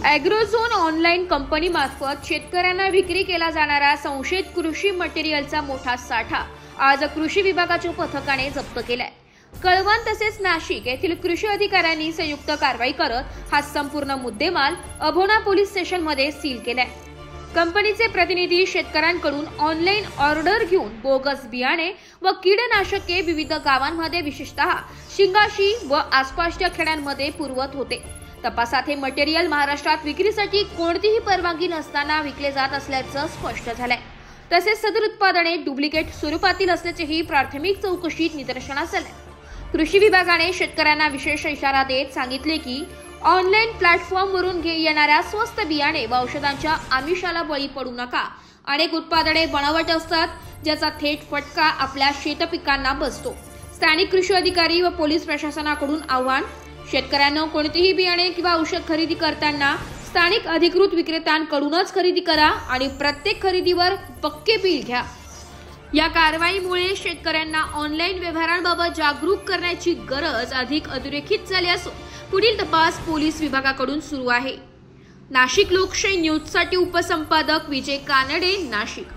ॲग्रोझोन online company मार्फत शेतकऱ्यांना विक्री केला जाणारा संशयित कृषी मटेरियलचा मोठा साठा आज कृषी विभागाच्या पथकाने जप्त केलाय। कळवण तसेच नाशिक येथील कृषी अधिकाऱ्यांनी संयुक्त कारवाई करत हा संपूर्ण मुद्देमाल अभोणा पोलीस स्टेशनमध्ये सील केलाय। कंपनीचे प्रतिनिधी शेतकऱ्यांकडून ऑनलाईन ऑर्डर घेऊन बोगस बियाणे व कीडनाशके विविध गावांमध्ये विशेषतः शिंगाशी व आसपासच्या खेड्यांमध्ये पुरवत होते। तपासात हे मटेरियल महाराष्ट्रात विक्रीसाठी कोणतीही परवानगी नसताना विकले जात असल्याचं स्पष्ट झालंय। तसेच सदर उत्पादने डुप्लिकेट स्वरूपातील असल्याचेही प्राथमिक चौकशीत निदर्शनास आले। कृषी विभागाने शेतकऱ्यांना विशेष इशारा देत सांगितले की ऑनलाईन प्लॅटफॉर्मवरून येणाऱ्या स्वस्त बियाणे व औषधांच्या आमिषाला बळी पडू नका। अनेक उत्पादने बनावट असतात, ज्याचा थेट फटका आपल्या शेतपिकांना बसतो। स्थानिक कृषी अधिकारी व पोलीस प्रशासनाकडून आव्हान, शेतकऱ्यांना कोणतेही बियाणे किंवा औषध खरेदी करताना स्थानिक अधिकृत विक्रेत्यांकडूनच खरेदी करा आणि प्रत्येक खरेदीवर पक्के बिल घ्या। या कारवाईमुळे शेतकऱ्यांना ऑनलाईन व्यवहारांबाबत जागरूक करण्याची गरज अधिक अधोरेखित झाली असून पुढील तपास पोलीस विभागाकडून सुरू आहे। नाशिक लोकशाही न्यूजसाठी उपसंपादक विजय कानडे, नाशिक।